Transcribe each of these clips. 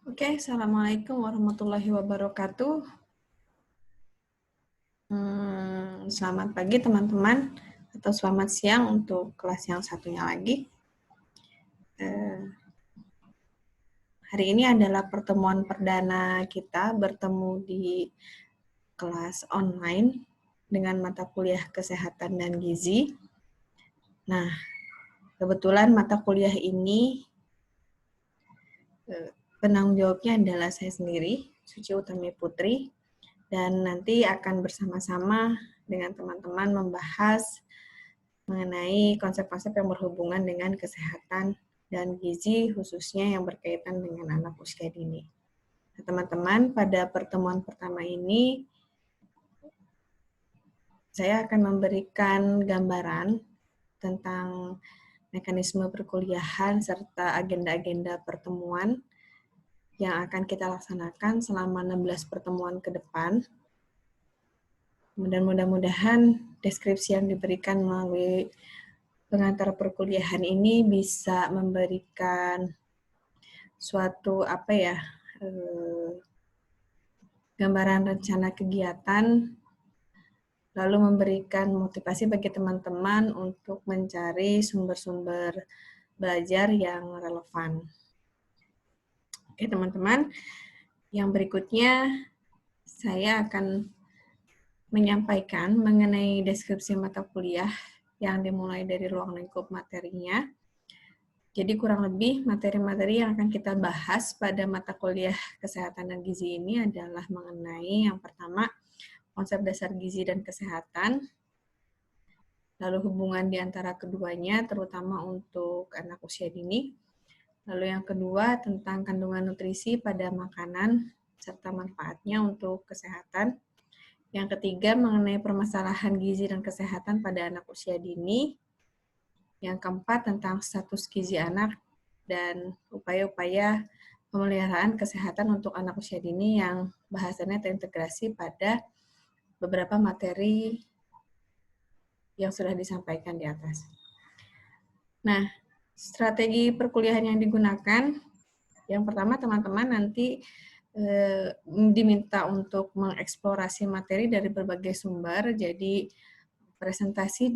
Oke, Assalamualaikum warahmatullahi wabarakatuh. Selamat pagi teman-teman, atau selamat siang untuk kelas yang satunya lagi. Hari ini adalah pertemuan perdana kita bertemu di kelas online dengan mata kuliah Kesehatan dan Gizi. Nah, kebetulan mata kuliah ini penanggung jawabnya adalah saya sendiri, Suci Utami Putri, dan nanti akan bersama-sama dengan teman-teman membahas mengenai konsep-konsep yang berhubungan dengan kesehatan dan gizi, khususnya yang berkaitan dengan anak usia dini. Nah, teman-teman, pada pertemuan pertama ini, saya akan memberikan gambaran tentang mekanisme perkuliahan serta agenda-agenda pertemuan yang akan kita laksanakan selama 16 pertemuan ke depan. Dan mudah-mudahan deskripsi yang diberikan melalui pengantar perkuliahan ini bisa memberikan suatu gambaran rencana kegiatan, lalu memberikan motivasi bagi teman-teman untuk mencari sumber-sumber belajar yang relevan. Oke teman-teman, yang berikutnya saya akan menyampaikan mengenai deskripsi mata kuliah yang dimulai dari ruang lingkup materinya. Jadi kurang lebih materi-materi yang akan kita bahas pada mata kuliah Kesehatan dan Gizi ini adalah mengenai yang pertama, konsep dasar gizi dan kesehatan, lalu hubungan di antara keduanya, terutama untuk anak usia dini. Lalu yang kedua, tentang kandungan nutrisi pada makanan, serta manfaatnya untuk kesehatan. Yang ketiga, mengenai permasalahan gizi dan kesehatan pada anak usia dini. Yang keempat, tentang status gizi anak dan upaya-upaya pemeliharaan kesehatan untuk anak usia dini yang bahasannya terintegrasi pada beberapa materi yang sudah disampaikan di atas. Nah, strategi perkuliahan yang digunakan, yang pertama teman-teman nanti diminta untuk mengeksplorasi materi dari berbagai sumber, jadi presentasi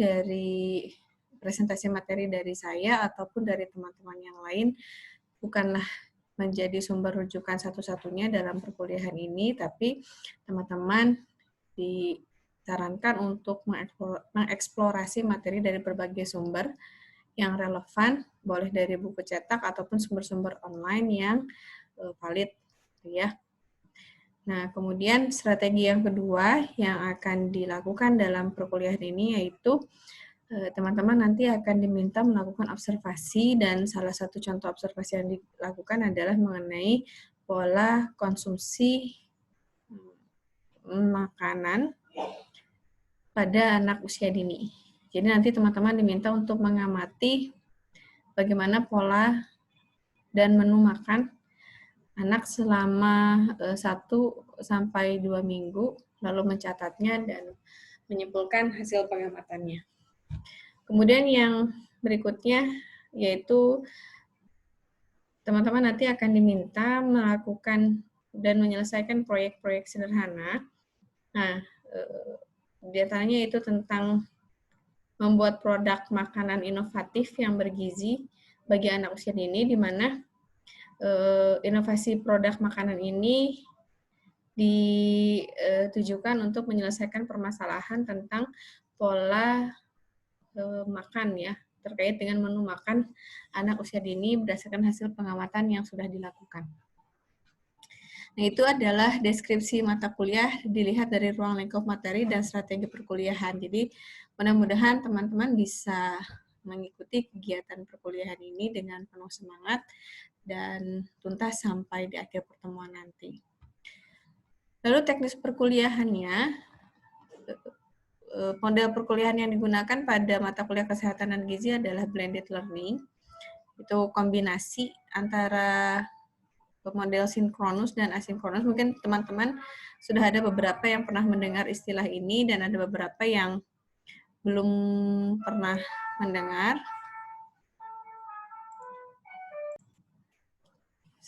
materi dari saya ataupun dari teman-teman yang lain bukanlah menjadi sumber rujukan satu-satunya dalam perkuliahan ini, tapi teman-teman disarankan untuk mengeksplorasi materi dari berbagai sumber yang relevan, boleh dari buku cetak ataupun sumber-sumber online yang valid, ya. Nah, kemudian strategi yang kedua yang akan dilakukan dalam perkuliahan ini yaitu teman-teman nanti akan diminta melakukan observasi, dan salah satu contoh observasi yang dilakukan adalah mengenai pola konsumsi makanan pada anak usia dini. Jadi nanti teman-teman diminta untuk mengamati bagaimana pola dan menu makan anak selama 1-2 minggu, lalu mencatatnya dan menyimpulkan hasil pengamatannya. Kemudian yang berikutnya yaitu teman-teman nanti akan diminta melakukan dan menyelesaikan proyek-proyek sederhana. Nah, di antaranya itu tentang membuat produk makanan inovatif yang bergizi bagi anak usia dini, di mana inovasi produk makanan ini ditujukan untuk menyelesaikan permasalahan tentang pola makan, ya, terkait dengan menu makan anak usia dini berdasarkan hasil pengamatan yang sudah dilakukan. Nah, itu adalah deskripsi mata kuliah dilihat dari ruang lingkup materi dan strategi perkuliahan. Jadi, mudah-mudahan teman-teman bisa mengikuti kegiatan perkuliahan ini dengan penuh semangat dan tuntas sampai di akhir pertemuan nanti. Lalu teknis perkuliahannya, model perkuliahan yang digunakan pada mata kuliah kesehatan dan gizi adalah blended learning. Itu kombinasi antara model sinkronus dan asinkronus. Mungkin teman-teman sudah ada beberapa yang pernah mendengar istilah ini dan ada beberapa yang belum pernah mendengar.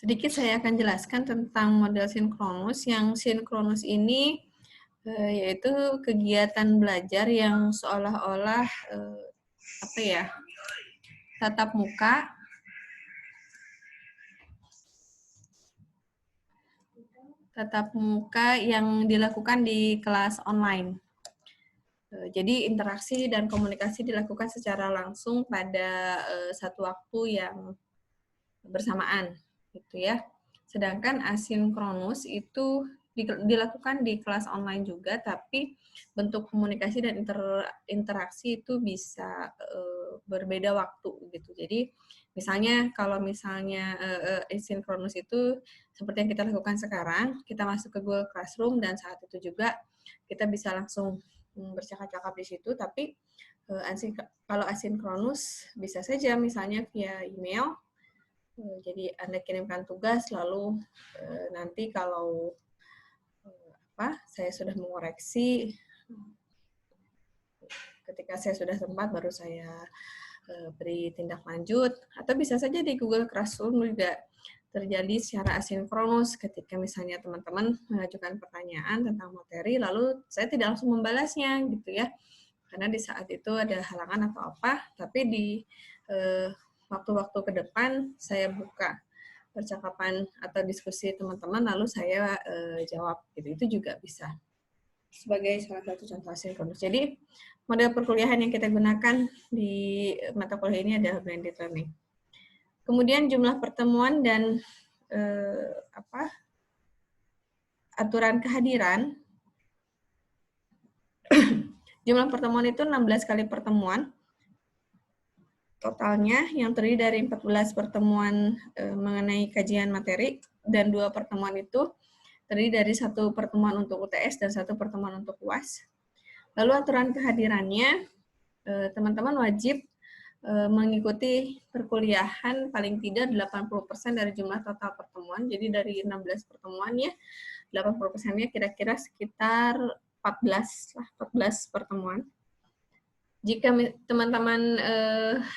Sedikit saya akan jelaskan tentang model sinkronus. Yang sinkronus ini yaitu kegiatan belajar yang seolah-olah tatap muka yang dilakukan di kelas online. Jadi interaksi dan komunikasi dilakukan secara langsung pada satu waktu yang bersamaan, gitu ya. Sedangkan asinkronus itu dilakukan di kelas online juga, tapi bentuk komunikasi dan interaksi itu bisa berbeda waktu, gitu. Jadi misalnya kalau misalnya asinkronus itu seperti yang kita lakukan sekarang, kita masuk ke Google Classroom dan saat itu juga kita bisa langsung bercakap-cakap di situ, tapi kalau asinkronus bisa saja misalnya via email. Jadi Anda kirimkan tugas, lalu nanti kalau saya sudah mengoreksi, ketika saya sudah sempat baru saya beri tindak lanjut, atau bisa saja di Google Classroom juga terjadi secara asinkronus ketika misalnya teman-teman mengajukan pertanyaan tentang materi, lalu saya tidak langsung membalasnya, gitu ya, karena di saat itu ada halangan atau apa, tapi di waktu-waktu ke depan saya buka percakapan atau diskusi teman-teman, lalu saya jawab, gitu. Itu juga bisa sebagai salah satu contoh asinkronus. Jadi model perkuliahan yang kita gunakan di mata kuliah ini adalah blended learning. Kemudian jumlah pertemuan dan aturan kehadiran. Jumlah pertemuan itu 16 kali pertemuan. Totalnya yang terdiri dari 14 pertemuan mengenai kajian materi, dan 2 pertemuan itu terdiri dari 1 pertemuan untuk UTS dan 1 pertemuan untuk UAS. Lalu aturan kehadirannya, teman-teman wajib mengikuti perkuliahan paling tidak 80% dari jumlah total pertemuan. Jadi dari 16 pertemuannya, 80%-nya kira-kira sekitar 14 pertemuan. Jika teman-teman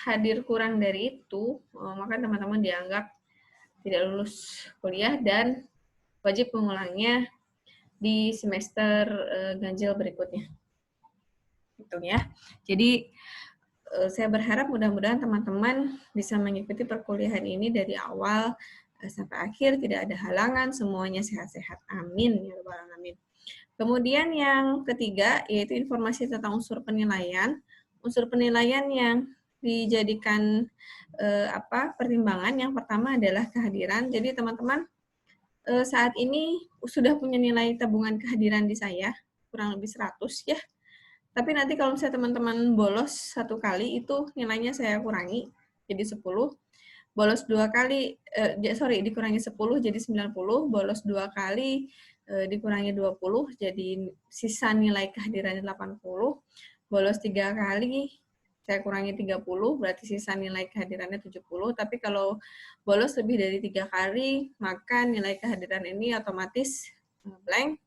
hadir kurang dari itu, maka teman-teman dianggap tidak lulus kuliah dan wajib mengulangnya di semester ganjil berikutnya. Gitu ya. Jadi saya berharap mudah-mudahan teman-teman bisa mengikuti perkuliahan ini dari awal sampai akhir, tidak ada halangan, semuanya sehat-sehat. Amin ya rabbal alamin. Kemudian yang ketiga yaitu informasi tentang unsur penilaian. Unsur penilaian yang dijadikan pertimbangan yang pertama adalah kehadiran. Jadi teman-teman saat ini sudah punya nilai tabungan kehadiran di saya kurang lebih 100 ya. Tapi nanti kalau misalnya teman-teman bolos 1 kali itu nilainya saya kurangi jadi 10. Bolos 2 kali dikurangi 10 jadi 90, bolos 2 kali dikurangi 20 jadi sisa nilai kehadirannya 80. Bolos 3 kali saya kurangi 30 berarti sisa nilai kehadirannya 70. Tapi kalau bolos lebih dari 3 kali maka nilai kehadiran ini otomatis blank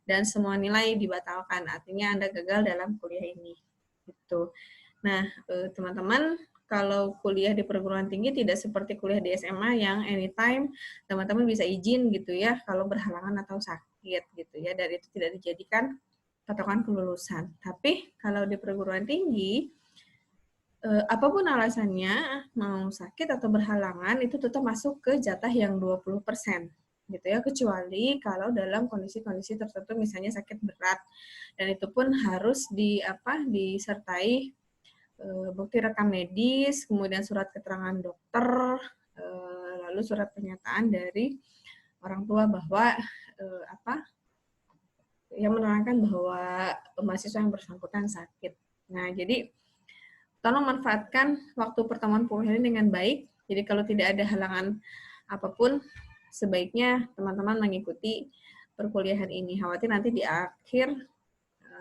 dan semua nilai dibatalkan. Artinya Anda gagal dalam kuliah ini. Gitu. Nah, teman-teman, kalau kuliah di perguruan tinggi tidak seperti kuliah di SMA yang anytime teman-teman bisa izin gitu ya kalau berhalangan atau sakit gitu ya, dan itu tidak dijadikan patokan kelulusan. Tapi kalau di perguruan tinggi apapun alasannya, mau sakit atau berhalangan itu tetap masuk ke jatah yang 20%. Gitu ya, kecuali kalau dalam kondisi-kondisi tertentu misalnya sakit berat, dan itu pun harus disertai bukti rekam medis, kemudian surat keterangan dokter, lalu surat pernyataan dari orang tua bahwa yang menerangkan bahwa mahasiswa yang bersangkutan sakit. Nah, jadi tolong manfaatkan waktu pertemuan kuliah ini dengan baik. Jadi kalau tidak ada halangan apapun, sebaiknya teman-teman mengikuti perkuliahan ini. Khawatir nanti di akhir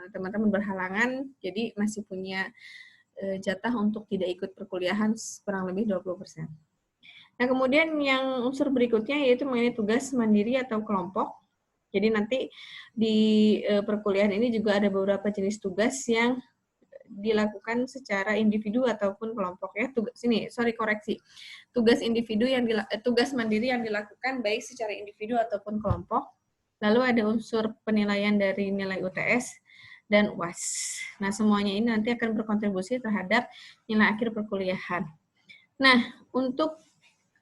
teman-teman berhalangan, jadi masih punya jatah untuk tidak ikut perkuliahan kurang lebih 20%. Nah, kemudian yang unsur berikutnya yaitu mengenai tugas mandiri atau kelompok. Jadi nanti di perkuliahan ini juga ada beberapa jenis tugas yang dilakukan secara individu ataupun kelompok ya. Tugas tugas mandiri yang dilakukan baik secara individu ataupun kelompok. Lalu ada unsur penilaian dari nilai UTS dan UAS. Nah, semuanya ini nanti akan berkontribusi terhadap nilai akhir perkuliahan. Nah, untuk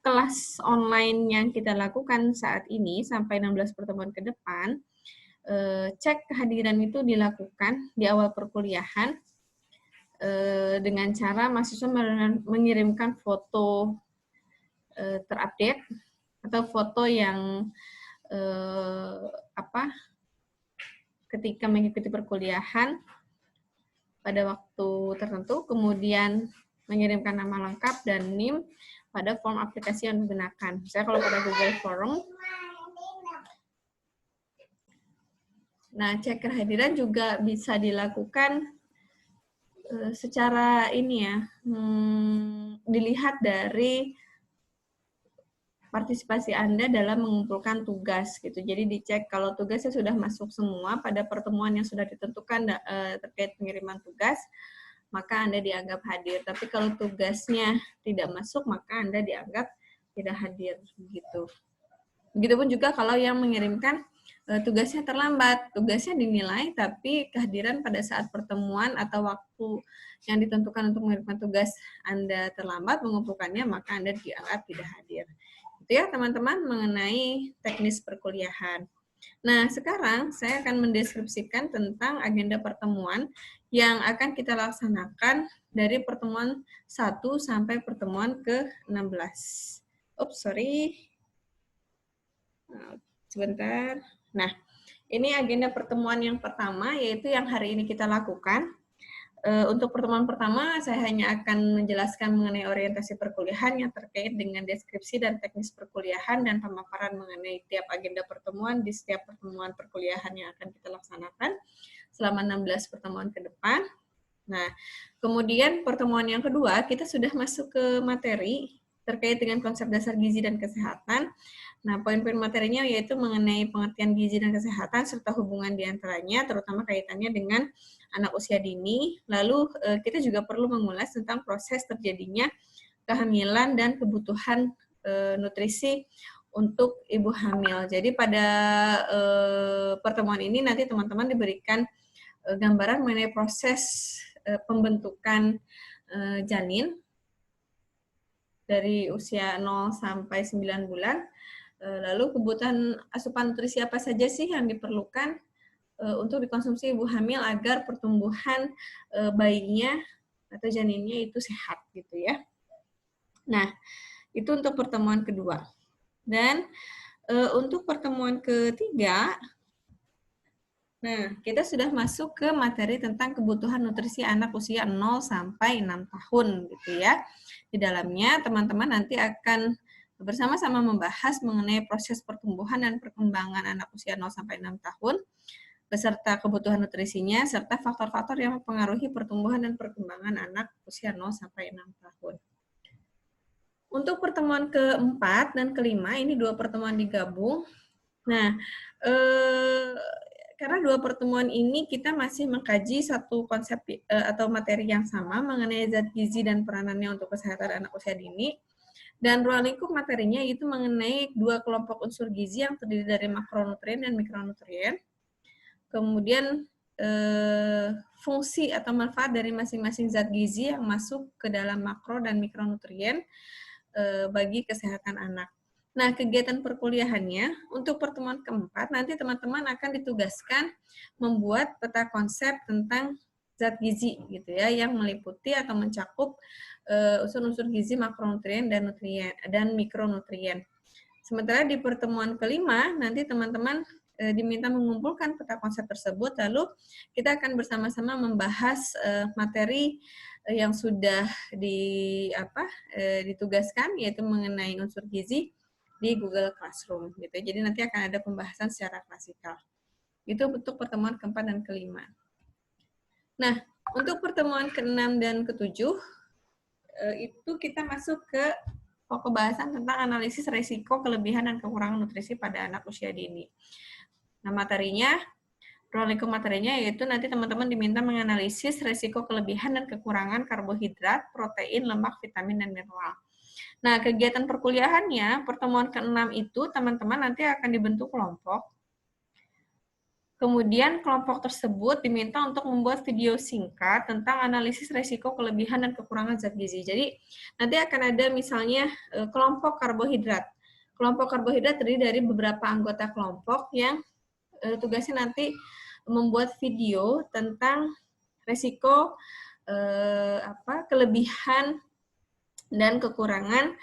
kelas online yang kita lakukan saat ini sampai 16 pertemuan ke depan, cek kehadiran itu dilakukan di awal perkuliahan dengan cara mahasiswa mengirimkan foto terupdate atau foto yang ketika mengikuti perkuliahan pada waktu tertentu, kemudian mengirimkan nama lengkap dan NIM pada form aplikasi yang digunakan. Misalnya kalau pada Google Form, nah cek kehadiran juga bisa dilakukan secara ini ya, dilihat dari partisipasi Anda dalam mengumpulkan tugas gitu. Jadi dicek kalau tugasnya sudah masuk semua pada pertemuan yang sudah ditentukan terkait pengiriman tugas, maka Anda dianggap hadir. Tapi kalau tugasnya tidak masuk, maka Anda dianggap tidak hadir begitu. Begitupun juga kalau yang mengirimkan tugasnya terlambat, tugasnya dinilai tapi kehadiran pada saat pertemuan atau waktu yang ditentukan untuk mengirimkan tugas Anda terlambat mengumpulkannya, maka Anda dianggap tidak hadir. Itu ya teman-teman mengenai teknis perkuliahan. Nah, sekarang saya akan mendeskripsikan tentang agenda pertemuan yang akan kita laksanakan dari pertemuan 1 sampai pertemuan ke-16. Sebentar. Nah, ini agenda pertemuan yang pertama, yaitu yang hari ini kita lakukan. Untuk pertemuan pertama, saya hanya akan menjelaskan mengenai orientasi perkuliahan yang terkait dengan deskripsi dan teknis perkuliahan dan pemaparan mengenai tiap agenda pertemuan di setiap pertemuan perkuliahan yang akan kita laksanakan selama 16 pertemuan ke depan. Nah, kemudian pertemuan yang kedua, kita sudah masuk ke materi terkait dengan konsep dasar gizi dan kesehatan. Nah, poin-poin materinya yaitu mengenai pengertian gizi dan kesehatan serta hubungan di antaranya, terutama kaitannya dengan anak usia dini. Lalu kita juga perlu mengulas tentang proses terjadinya kehamilan dan kebutuhan nutrisi untuk ibu hamil. Jadi pada pertemuan ini nanti teman-teman diberikan gambaran mengenai proses pembentukan janin dari usia 0 sampai 9 bulan. Lalu kebutuhan asupan nutrisi apa saja sih yang diperlukan untuk dikonsumsi ibu hamil agar pertumbuhan bayinya atau janinnya itu sehat gitu ya. Nah, itu untuk pertemuan kedua. Dan untuk pertemuan ketiga, nah kita sudah masuk ke materi tentang kebutuhan nutrisi anak usia 0 sampai 6 tahun gitu ya. Di dalamnya teman-teman nanti akan bersama-sama membahas mengenai proses pertumbuhan dan perkembangan anak usia 0 sampai 6 tahun, beserta kebutuhan nutrisinya, serta faktor-faktor yang mempengaruhi pertumbuhan dan perkembangan anak usia 0 sampai 6 tahun. Untuk pertemuan keempat dan kelima, ini dua pertemuan digabung. Nah, karena dua pertemuan ini kita masih mengkaji satu konsep atau materi yang sama mengenai zat gizi dan peranannya untuk kesehatan anak usia dini. Dan ruang lingkup materinya itu mengenai dua kelompok unsur gizi yang terdiri dari makronutrien dan mikronutrien. Kemudian fungsi atau manfaat dari masing-masing zat gizi yang masuk ke dalam makro dan mikronutrien bagi kesehatan anak. Nah, kegiatan perkuliahannya untuk pertemuan keempat nanti teman-teman akan ditugaskan membuat peta konsep tentang zat gizi gitu ya yang meliputi atau mencakup unsur-unsur gizi, makronutrien dan mikronutrien. Sementara di pertemuan kelima nanti teman-teman diminta mengumpulkan peta konsep tersebut, lalu kita akan bersama-sama membahas materi yang sudah ditugaskan yaitu mengenai unsur gizi di Google Classroom gitu. Jadi nanti akan ada pembahasan secara klasikal. Itu untuk pertemuan keempat dan kelima. Nah, untuk pertemuan ke-6 dan ke-7 itu kita masuk ke pokok bahasan tentang analisis risiko, kelebihan dan kekurangan nutrisi pada anak usia dini. Nah, materinya ruang lingkup materinya yaitu nanti teman-teman diminta menganalisis resiko kelebihan dan kekurangan karbohidrat, protein, lemak, vitamin, dan mineral. Nah, kegiatan perkuliahannya, pertemuan ke-6 itu teman-teman nanti akan dibentuk kelompok. Kemudian kelompok tersebut diminta untuk membuat video singkat tentang analisis resiko kelebihan dan kekurangan zat gizi. Jadi nanti akan ada misalnya kelompok karbohidrat. Kelompok karbohidrat terdiri dari beberapa anggota kelompok yang tugasnya nanti membuat video tentang resiko kelebihan dan kekurangan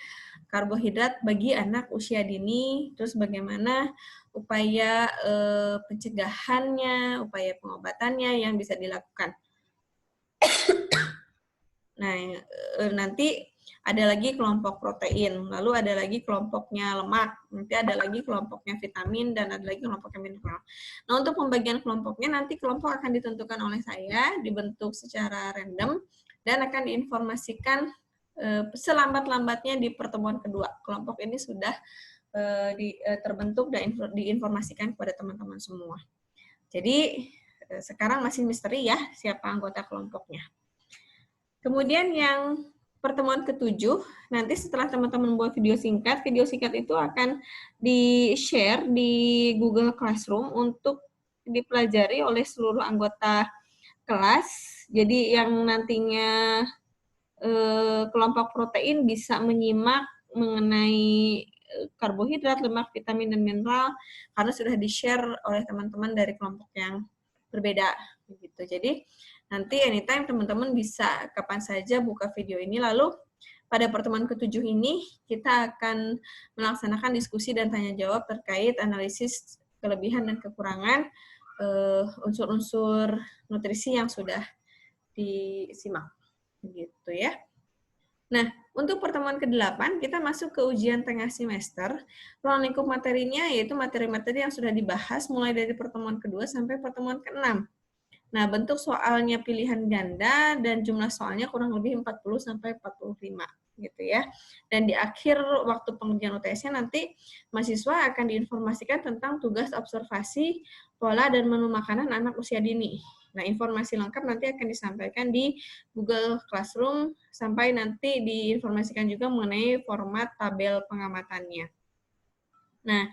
karbohidrat bagi anak usia dini, terus bagaimana upaya pencegahannya, upaya pengobatannya yang bisa dilakukan. Nah, nanti ada lagi kelompok protein, lalu ada lagi kelompoknya lemak, nanti ada lagi kelompoknya vitamin, dan ada lagi kelompoknya mineral. Nah, untuk pembagian kelompoknya, nanti kelompok akan ditentukan oleh saya, dibentuk secara random, dan akan diinformasikan selambat-lambatnya di pertemuan kedua. Kelompok ini sudah terbentuk dan diinformasikan kepada teman-teman semua. Jadi sekarang masih misteri ya siapa anggota kelompoknya. Kemudian yang pertemuan ke-7, nanti setelah teman-teman membuat video singkat itu akan di-share di Google Classroom untuk dipelajari oleh seluruh anggota kelas. Jadi yang nantinya kelompok protein bisa menyimak mengenai karbohidrat, lemak, vitamin, dan mineral karena sudah di-share oleh teman-teman dari kelompok yang berbeda. Gitu. Jadi nanti anytime teman-teman bisa kapan saja buka video ini, lalu pada pertemuan ke-7 ini kita akan melaksanakan diskusi dan tanya jawab terkait analisis kelebihan dan kekurangan unsur-unsur nutrisi yang sudah disimak. Gitu ya. Nah, untuk pertemuan ke-8, kita masuk ke ujian tengah semester. Ruang lingkup materinya yaitu materi-materi yang sudah dibahas mulai dari pertemuan ke-2 sampai pertemuan ke-6. Nah, bentuk soalnya pilihan ganda dan jumlah soalnya kurang lebih 40 sampai 45 gitu ya. Dan di akhir waktu pengujian UTS-nya nanti mahasiswa akan diinformasikan tentang tugas observasi, pola dan menu makanan anak usia dini. Nah, informasi lengkap nanti akan disampaikan di Google Classroom sampai nanti diinformasikan juga mengenai format tabel pengamatannya. Nah,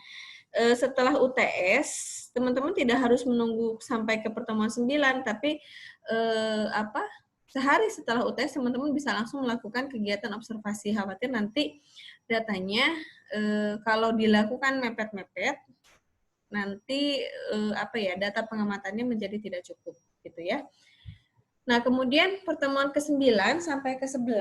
setelah UTS, teman-teman tidak harus menunggu sampai ke pertemuan 9, tapi sehari setelah UTS teman-teman bisa langsung melakukan kegiatan observasi. Khawatir nanti datanya kalau dilakukan mepet-mepet, nanti data pengamatannya menjadi tidak cukup gitu ya. Nah, kemudian pertemuan ke-9 sampai ke-11,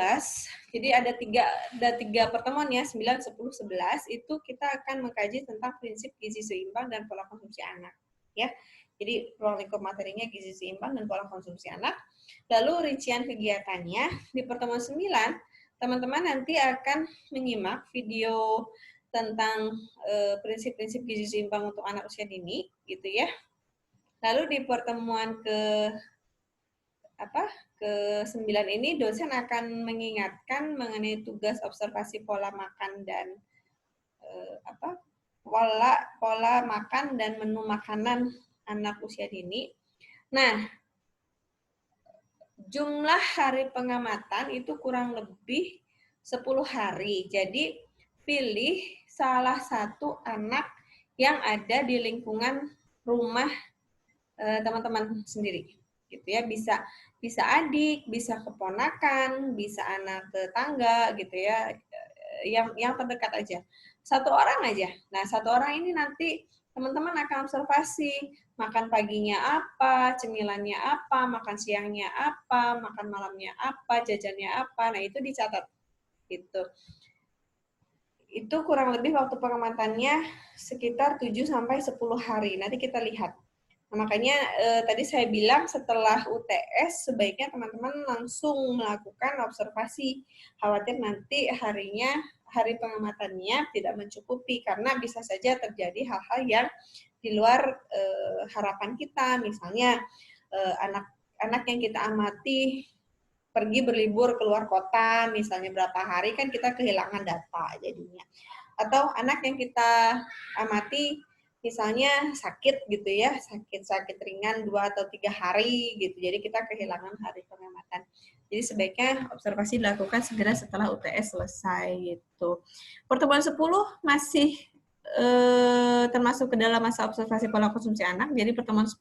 jadi ada tiga pertemuan ya, 9, 10, 11, itu kita akan mengkaji tentang prinsip gizi seimbang dan pola konsumsi anak. Ya, jadi ruang lingkup materinya gizi seimbang dan pola konsumsi anak. Lalu rincian kegiatannya, di pertemuan 9, teman-teman nanti akan menyimak video tentang prinsip-prinsip gizi seimbang untuk anak usia dini, gitu ya. Lalu di pertemuan ke-9 ini dosen akan mengingatkan mengenai tugas observasi pola makan dan pola makan dan menu makanan anak usia dini. Nah, jumlah hari pengamatan itu kurang lebih 10 hari. Jadi pilih salah satu anak yang ada di lingkungan rumah teman-teman sendiri. Gitu ya, bisa adik, bisa keponakan, bisa anak tetangga gitu ya, yang terdekat aja. Satu orang aja. Nah, satu orang ini nanti teman-teman akan observasi makan paginya apa, cemilannya apa, makan siangnya apa, makan malamnya apa, jajannya apa. Nah, itu dicatat. Gitu. Itu kurang lebih waktu pengamatannya sekitar 7 sampai 10 hari. Nanti kita lihat. Nah, makanya tadi saya bilang setelah UTS sebaiknya teman-teman langsung melakukan observasi. Khawatir nanti hari pengamatannya tidak mencukupi karena bisa saja terjadi hal-hal yang di luar harapan kita. Misalnya anak yang kita amati pergi berlibur keluar kota, misalnya berapa hari kan kita kehilangan data jadinya. Atau anak yang kita amati misalnya sakit gitu ya, sakit ringan 2 atau 3 hari gitu. Jadi kita kehilangan hari pengamatan. Jadi sebaiknya observasi dilakukan segera setelah UTS selesai gitu. Pertemuan 10 masih termasuk ke dalam masa observasi pola konsumsi anak. Jadi pertemuan 10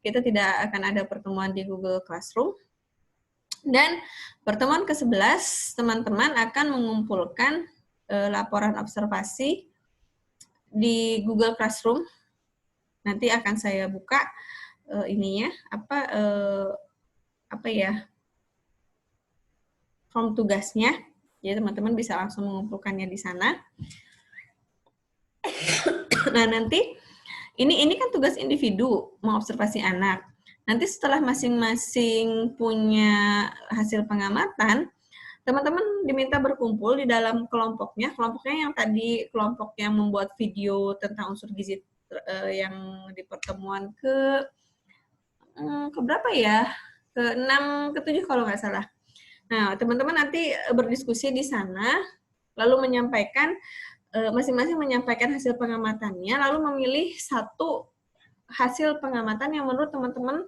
kita tidak akan ada pertemuan di Google Classroom. Dan pertemuan ke-11 teman-teman akan mengumpulkan laporan observasi di Google Classroom. Nanti akan saya buka ininya form tugasnya. Jadi teman-teman bisa langsung mengumpulkannya di sana. Nah, nanti ini kan tugas individu mengobservasi anak. Nanti setelah masing-masing punya hasil pengamatan, teman-teman diminta berkumpul di dalam kelompoknya. Kelompoknya yang tadi kelompok yang membuat video tentang unsur gizi yang di pertemuan ke berapa ya? Ke-6, ke-7 kalau nggak salah. Nah, teman-teman nanti berdiskusi di sana, lalu menyampaikan, masing-masing menyampaikan hasil pengamatannya, lalu memilih satu hasil pengamatan yang menurut teman-teman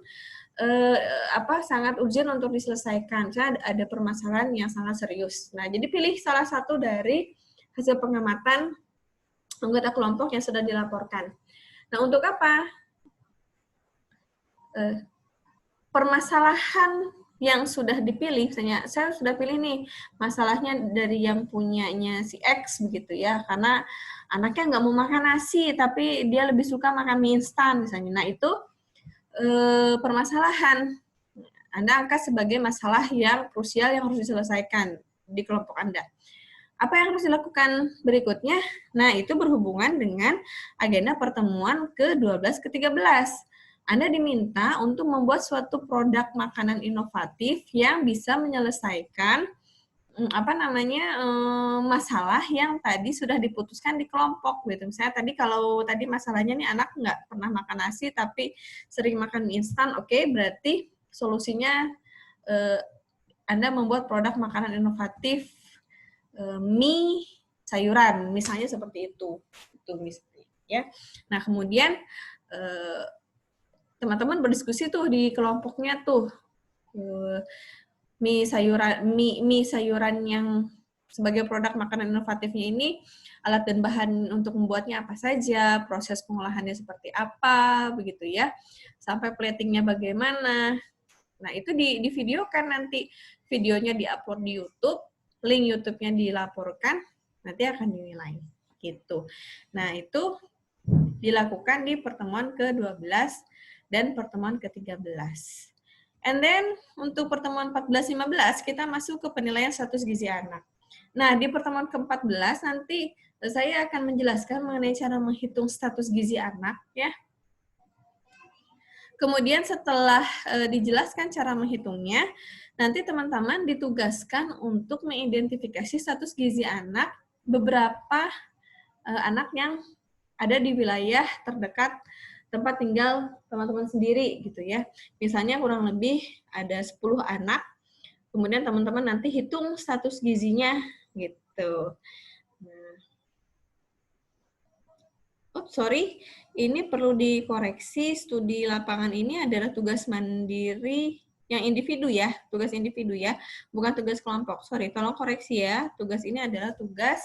sangat urgent untuk diselesaikan. Misalnya ada permasalahan yang sangat serius. Nah, jadi pilih salah satu dari hasil pengamatan anggota kelompok yang sudah dilaporkan. Nah, untuk apa? Permasalahan yang sudah dipilih, misalnya saya sudah pilih nih masalahnya dari yang punyanya si X begitu ya, karena anaknya nggak mau makan nasi tapi dia lebih suka makan mie instan misalnya. Nah itu permasalahan Anda angkat sebagai masalah yang krusial yang harus diselesaikan di kelompok Anda. Apa yang harus dilakukan berikutnya? Nah itu berhubungan dengan agenda pertemuan ke-12 ke-13. Anda diminta untuk membuat suatu produk makanan inovatif yang bisa menyelesaikan masalah yang tadi sudah diputuskan di kelompok gitu. Misalnya kalau tadi masalahnya nih anak nggak pernah makan nasi tapi sering makan mie instan, oke, berarti solusinya Anda membuat produk makanan inovatif mie sayuran, misalnya seperti itu misalnya ya. Nah kemudian teman-teman berdiskusi tuh di kelompoknya tuh mie sayuran yang sebagai produk makanan inovatifnya ini alat dan bahan untuk membuatnya apa saja, proses pengolahannya seperti apa begitu ya, sampai platingnya bagaimana. Nah itu di videokan, nanti videonya diupload di YouTube, link YouTube-nya dilaporkan, nanti akan dinilai gitu. Nah itu dilakukan di pertemuan ke-12 dan pertemuan ke-13. And then, untuk pertemuan 14-15, kita masuk ke penilaian status gizi anak. Nah, di pertemuan ke-14 nanti saya akan menjelaskan mengenai cara menghitung status gizi anak, ya. Kemudian setelah dijelaskan cara menghitungnya, nanti teman-teman ditugaskan untuk mengidentifikasi status gizi anak beberapa anak yang ada di wilayah terdekat tempat tinggal teman-teman sendiri gitu ya. Misalnya kurang lebih ada 10 anak, kemudian teman-teman nanti hitung status gizinya gitu. Ini perlu dikoreksi, studi lapangan ini adalah tugas mandiri yang individu ya, tugas individu ya, bukan tugas kelompok. Tolong koreksi ya, tugas ini adalah tugas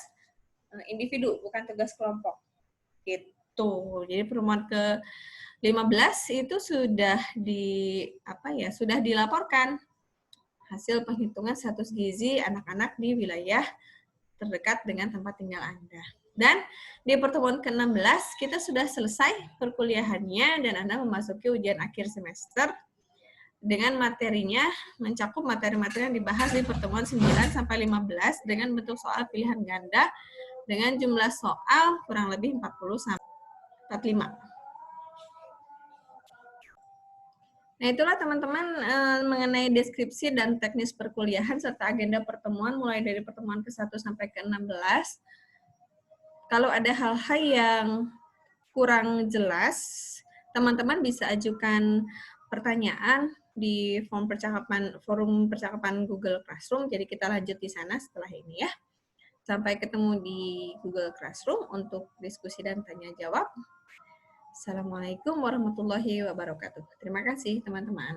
individu, bukan tugas kelompok. Gitu. Jadi pertemuan ke-15 itu sudah sudah dilaporkan hasil penghitungan status gizi anak-anak di wilayah terdekat dengan tempat tinggal Anda. Dan di pertemuan ke-16 kita sudah selesai perkuliahannya dan Anda memasuki ujian akhir semester dengan materinya mencakup materi-materi yang dibahas di pertemuan 9 sampai 15 dengan bentuk soal pilihan ganda dengan jumlah soal kurang lebih 40 sampai 45. Nah, itulah teman-teman mengenai deskripsi dan teknis perkuliahan serta agenda pertemuan mulai dari pertemuan ke-1 sampai ke-16. Kalau ada hal-hal yang kurang jelas, teman-teman bisa ajukan pertanyaan di forum percakapan Google Classroom. Jadi kita lanjut di sana setelah ini ya. Sampai ketemu di Google Classroom untuk diskusi dan tanya jawab. Assalamualaikum warahmatullahi wabarakatuh. Terima kasih teman-teman.